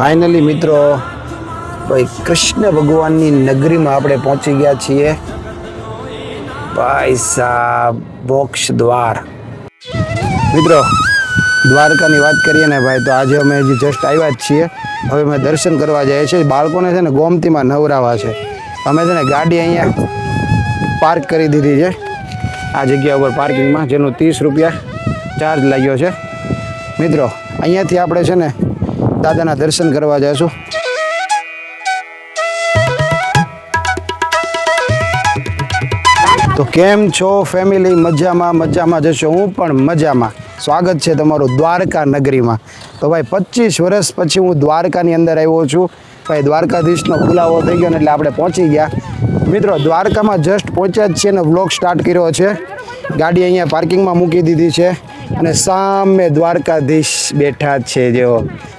Finally મિત્રો ભાઈ કૃષ્ણ ભગવાનની નગરીમાં આપણે પહોંચી ગયા છીએ ભાઈ સાહેબ મોક્ષ દ્વાર મિત્રો દ્વારકાની વાત કરીએ ને ભાઈ તો આજે અમે હજી જસ્ટ આવ્યા જ છીએ હવે અમે દર્શન કરવા જઈએ છીએ બાળકોને છે ને ગોમતીમાં નવરાવા છે અમે છે ને ગાડી અહીંયા પાર્ક કરી દીધી છે આ જગ્યા ઉપર પાર્કિંગમાં જેનું 30 રૂપિયા ચાર્જ લાગ્યો છે મિત્રો અહીંયાથી આપણે છે ને દાદાના દર્શન કરવા જઈશું તો કેમ છો ફેમિલી મજામાં જશો હું પણ મજામાં સ્વાગત છે તમારું દ્વારકા નગરીમાં તો ભાઈ 25 વર્ષ પછી હું દ્વારકાની અંદર આવ્યો છું ભાઈ દ્વારકાધીશનો બોલાવો થઈ ગયો ને એટલે આપણે પહોંચી ગયા મિત્રો દ્વારકામાં જસ્ટ પહોંચ્યા જ છીએ ને વ્લોગ સ્ટાર્ટ કર્યો છે ગાડી અહીંયા પાર્કિંગમાં મૂકી દીધી છે અને સામે દ્વારકાધીશ બેઠા છે જેઓ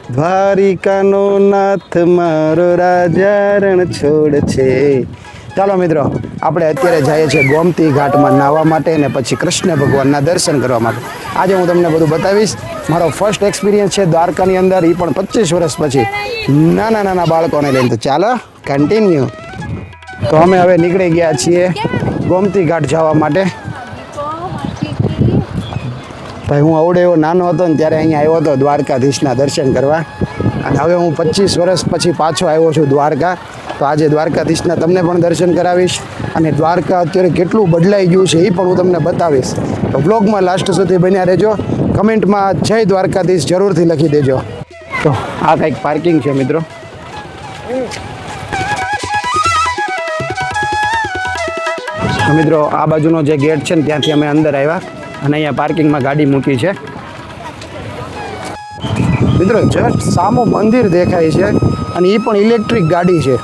દ્વારિકાનો નાથ મારો રાજા રણ છોડ છે ચાલો મિત્રો આપણે અત્યારે જઈએ છીએ ગોમતી ઘાટમાં નાહવા માટે અને પછી કૃષ્ણ ભગવાનના દર્શન કરવા માટે આજે હું તમને બધું બતાવીશ મારો ફર્સ્ટ એક્સપિરિયન્સ છે દ્વારકાની અંદર એ પણ 25 વર્ષ પછી નાના બાળકોને લઈને તો ચાલો કન્ટિન્યુ તો અમે હવે નીકળી ગયા છીએ ગોમતી ઘાટ જવા માટે ભાઈ હું આવડે એવો નાનો હતો ને ત્યારે અહીંયા આવ્યો હતો દ્વારકાધીશના દર્શન કરવા અને હવે હું 25 વર્ષ પછી પાછો આવ્યો છું દ્વારકા તો આજે દ્વારકાધીશના તમને પણ દર્શન કરાવીશ અને દ્વારકા અત્યારે કેટલું બદલાઈ ગયું છે એ પણ હું તમને બતાવીશ તો બ્લોગમાં લાસ્ટ સુધી બન્યા રહેજો કમેન્ટમાં જય દ્વારકાધીશ જરૂરથી લખી દેજો તો આ કંઈક પાર્કિંગ છે મિત્રો મિત્રો આ બાજુનો જે ગેટ છે ને ત્યાંથી અમે અંદર આવ્યા અને અહીંયા પાર્કિંગમાં ગાડી મૂકી છે મિત્રો જસ્ટ સામું મંદિર દેખાય છે અને એ પણ ઇલેક્ટ્રિક ગાડી છે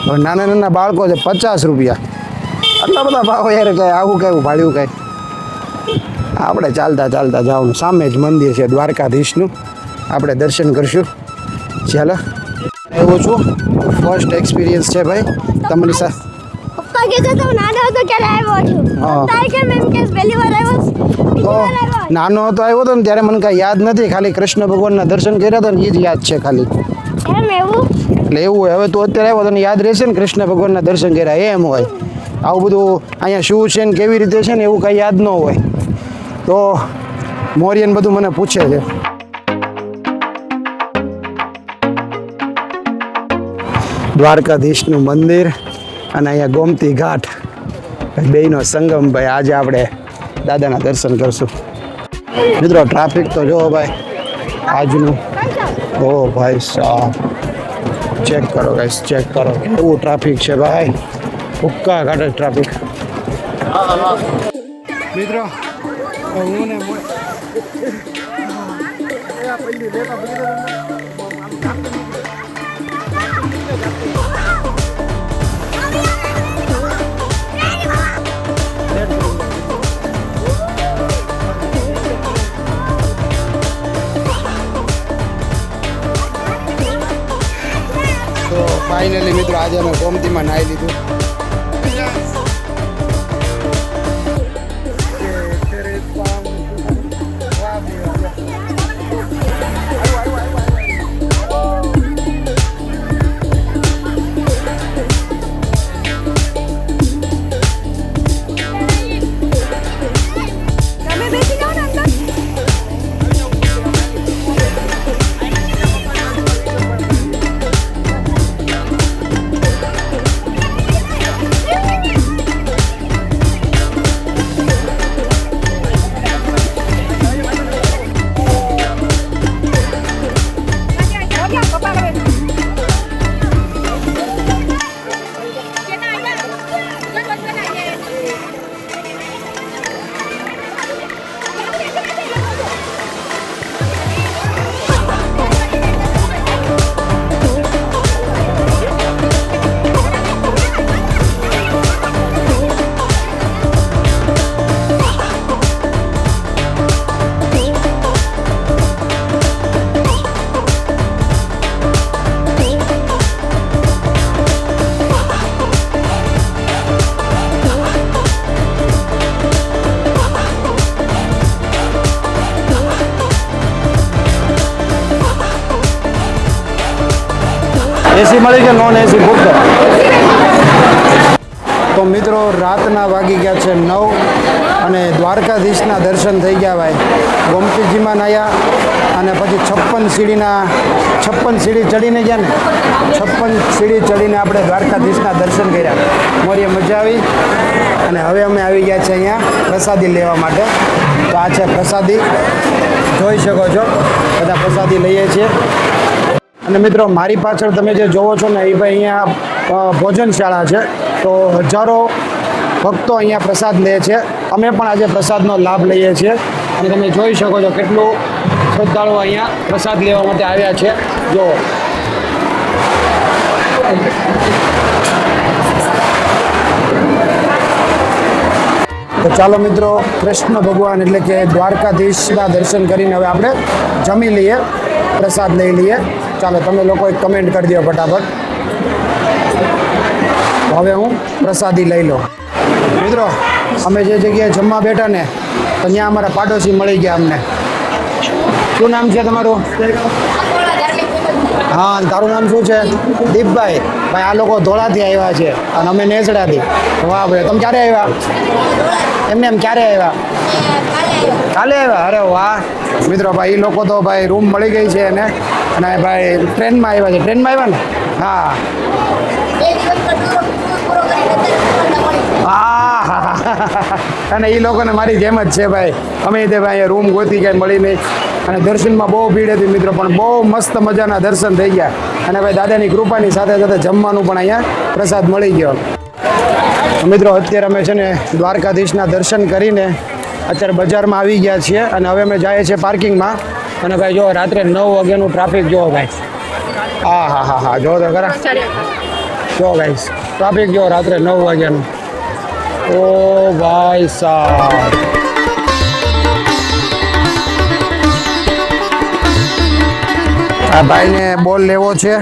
હવે નાના બાળકો છે 50 રૂપિયા આટલા બધા ભાવ યાર કંઈ આવું કયું ભાડ્યું કંઈ આપણે ચાલતા જવાનું સામે જ મંદિર છે દ્વારકાધીશનું આપણે દર્શન કરશું ચાલો એવું છું ફર્સ્ટ એક્સપિરિયન્સ છે ભાઈ તમારી સાથે નાનો હતો આવ્યો હતો ને ત્યારે મને કાંઈ યાદ નથી ખાલી કૃષ્ણ ભગવાનના દર્શન કર્યા હતા ને એ જ યાદ છે ખાલી એટલે એવું હોય હવે તું અત્યારે આવ્યો તને યાદ રહેશે ને કૃષ્ણ ભગવાનના દર્શન કર્યા એમ હોય આવું બધું અહીંયા શું છે ને કેવી રીતે છે ને એવું કાંઈ યાદ ન હોય તો મોરિયન બધું મને પૂછે છે દ્વારકાધીશનું મંદિર અને અહીંયા ગોમતી ઘાટ બેયનો સંગમ ભાઈ આજે આપણે દાદાના દર્શન કરશું મિત્રો ટ્રાફિક તો જો ભાઈ આજનું ઓ ભાઈ સાહેબ ચેક કરો ગાઈસ ચેક કરો કેવું ટ્રાફિક છે ભાઈ ઉક્કા ઘાટ ટ્રાફિક મિત્રો હું ને ફાઇનલી મિત્રો આજે અમે ગોમતીમાં નાહી લીધું એસી મળી કે નોન એસી પૂછતો. તો મિત્રો રાતના વાગી ગયા છે 9 અને દ્વારકાધીશના દર્શન થઈ ગયા ભાઈ. ગોમતીજીમાં નાયા અને પછી 56 સીડી ચડીને ગયા ને 56 સીડી ચડીને આપણે દ્વારકાધીશના દર્શન કર્યા. મોરીએ મજા આવી. અને હવે અમે આવી ગયા છે અહીંયા પ્રસાદી લેવા માટે. તો આ છે પ્રસાદી, જોઈ શકો છો બધા પ્રસાદી લઈએ છીએ. અને મિત્રો મારી પાછળ તમે જે જોવો છો ને એ ભાઈ અહીંયા ભોજનશાળા છે. તો હજારો ભક્તો અહીંયા પ્રસાદ લે છે. અમે પણ આજે પ્રસાદનો લાભ લઈએ છીએ. અને તમે જોઈ શકો છો કેટલું શ્રદ્ધાળુઓ અહીંયા પ્રસાદ લેવા માટે આવ્યા છે. જો તો ચાલો મિત્રો, કૃષ્ણ ભગવાન એટલે કે દ્વારકાધીશના દર્શન કરીને હવે આપણે જમી લઈએ, પ્રસાદ લઈ લઈએ. ચાલો તમે લોકો એક કમેન્ટ કરી દો ફટાફટ. હવે હું પ્રસાદી લઈ લઉં. મિત્રો અમે જે જગ્યાએ જમવા બેઠા ને તો ત્યાં અમારા પાડોશી મળી ગયા અમને. શું નામ છે તમારું? હા, તારું નામ શું છે? દીપભાઈ. ભાઈ આ લોકો ધોળાથી આવ્યા છે અને અમે નેસડાથી. વાહ ભાઈ, તમે ક્યારે આવ્યા? એમને એમ ક્યારે આવ્યા? કાલે આવ્યા? અરે વાહ મિત્રો. ભાઈ એ લોકો તો ભાઈ રૂમ મળી ગઈ છે એને. અને ભાઈ ટ્રેનમાં આવ્યા છે. ટ્રેનમાં આવ્યા ને? હા અને એ લોકોને મારી જેમ જ છે ભાઈ. અમે તે ભાઈ રૂમ ગોતી કાંઈ મળી નહીં. અને દર્શનમાં બહુ ભીડ હતી મિત્રો, પણ બહુ મસ્ત મજાના દર્શન થઈ ગયા. અને ભાઈ દાદાની કૃપાની સાથે સાથે જમવાનું પણ અહીંયા પ્રસાદ મળી ગયો. મિત્રો અત્યારે અમે છે ને દ્વારકાધીશના દર્શન કરીને અત્યારે બજારમાં આવી ગયા છીએ. અને હવે અમે જઈએ છીએ પાર્કિંગમાં. અને ભાઈ જો રાત્રે 9 વાગ્યાનું ટ્રાફિક જો ભાઈ. હા જો તો ખરા. જો ભાઈ ટ્રાફિક જો રાત્રે 9 વાગ્યાનું. ઓ ભાઈ સાહેબ. આ ભાઈને બોલ લેવો છે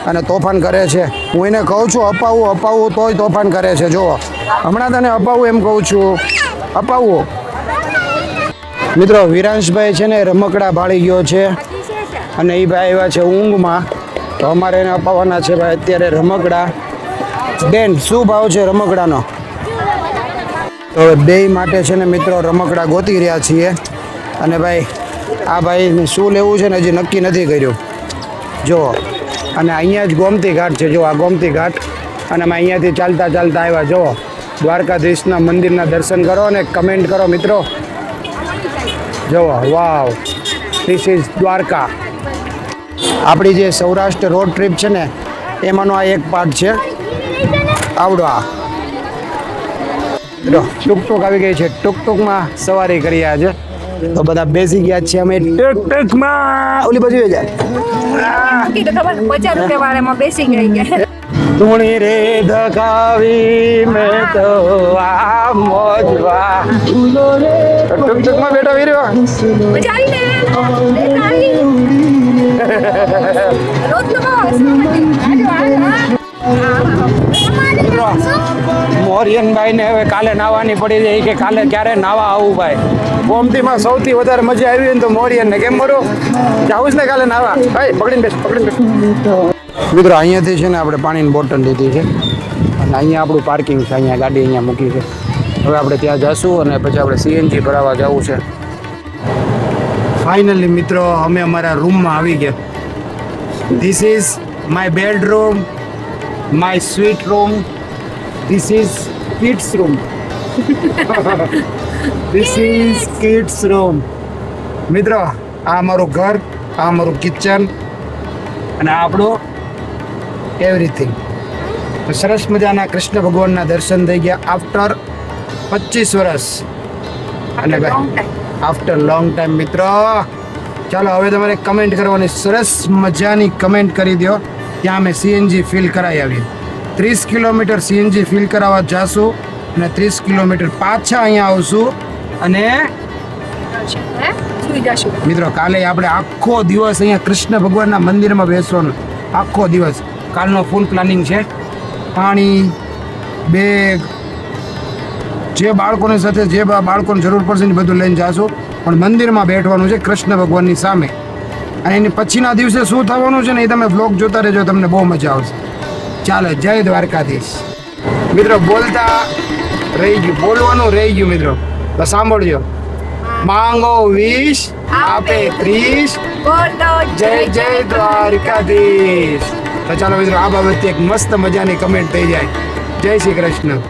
અને તોફાન કરે છે. હું એને કહું છું અપાવું તોય તોફાન કરે છે. જુઓ હમણાં તને અપાવું એમ કહું છું, અપાવું. મિત્રો વિરાંશભાઈ છે ને રમકડા ભાળી ગયો છે અને એ ભાઈ આવ્યા છે ઊંઘમાં. તો અમારે એને અપાવવાના છે ભાઈ અત્યારે રમકડા. બેન શું ભાવ છે રમકડાનો? તો બે માટે છે ને મિત્રો રમકડા ગોતી રહ્યા છીએ. અને ભાઈ આ ભાઈને શું લેવું છે ને હજી નક્કી નથી કર્યું. જુઓ અને અહીંયા જ ગોમતી ઘાટ છે. જો આ ગોમતી ઘાટ. અને અમે અહીંયાથી ચાલતા આવ્યા. જુઓ દ્વારકાધીશના મંદિરના દર્શન કરો અને કમેન્ટ કરો મિત્રો. જુઓ વાવ, ધીસ ઇઝ દ્વારકા. આપણી જે સૌરાષ્ટ્ર રોડ ટ્રીપ છે ને એમાંનો આ એક પાર્ટ છે. આવડો આ ટુકટુક આવી ગઈ છે. ટુકટુકમાં સવારી કરી આજે. તો બધા બેસી ગયા છે અમે ટુકટુકમાં. ઓલી બાજુ જાય તુણી રે ધકાવી મેં તો આ મોજવા. ટુકટુકમાં બેઠા વીરવા. મોરિયનભાઈ ને હવે કાલે નાવાની પડી જાય કે કાલે ક્યારે નાવા આવું ભાઈ. ગોમતીમાં સૌથી વધારે મજા આવી ને તો મોરિયન ને. કેમ બરો જાવું જ ને કાલે નાવા? ભાઈ પકડીને બેસ. મિત્રો અહીંયાથી છે ને આપણે પાણીની બોટલ લીધી છે અને અહીંયા આપણું પાર્કિંગ છે. અહીંયા ગાડી અહીંયા મૂકી છે. હવે આપણે ત્યાં જઈશું અને પછી આપણે સીએનજી ભરાવા જવું છે. ફાઇનલી મિત્રો અમે અમારા રૂમમાં આવી ગયા. This is my bedroom, my sweet room. This is kids room. This is kids room. મિત્રો આ અમારું ઘર, આ અમારું કિચન અને આ આપણું એવરીથિંગ. સરસ મજાના કૃષ્ણ ભગવાનના દર્શન થઈ ગયા આફ્ટર 25 વર્ષ. અને ભાઈ આફ્ટર લોંગ ટાઈમ મિત્રો. ચાલો હવે તમારે કમેન્ટ કરવાની. સરસ મજાની કમેન્ટ કરી દો. ત્યાં અમે સીએનજી ફિલ કરાવી આવીએ. 30 કિલોમીટર સીએનજી ફિલ કરાવવા જાશું અને 30 કિલોમીટર પાછા અહીંયા આવશું અને મિત્રો કાલે આપણે આખો દિવસ અહીંયા કૃષ્ણ ભગવાનના મંદિરમાં બેસવાનું. આખો દિવસ કાલનો ફૂલ પ્લાનિંગ છે. પાણી, બેગ, જે બાળકોની સાથે જે બાળકોને જરૂર પડશે ને બધું લઈને જાશું. પણ મંદિરમાં બેઠવાનું છે કૃષ્ણ ભગવાનની સામે. અને એની પછીના દિવસે શું થવાનું છે ને એ તમે વ્લોગ જોતા રહેજો, તમને બહુ મજા આવશે. ચાલો, જય દ્વારકાધીશ. મિત્રો બોલતા રહી ગયું, બોલવાનું રહી ગયું મિત્રો, તો સાંભળજો. માંગો 20 આપે 30, જય જય દ્વારકાધીશ. તો ચાલો મિત્રો, આ બાબતે એક મસ્ત મજાની કમેન્ટ થઈ જાય. જય શ્રી કૃષ્ણ.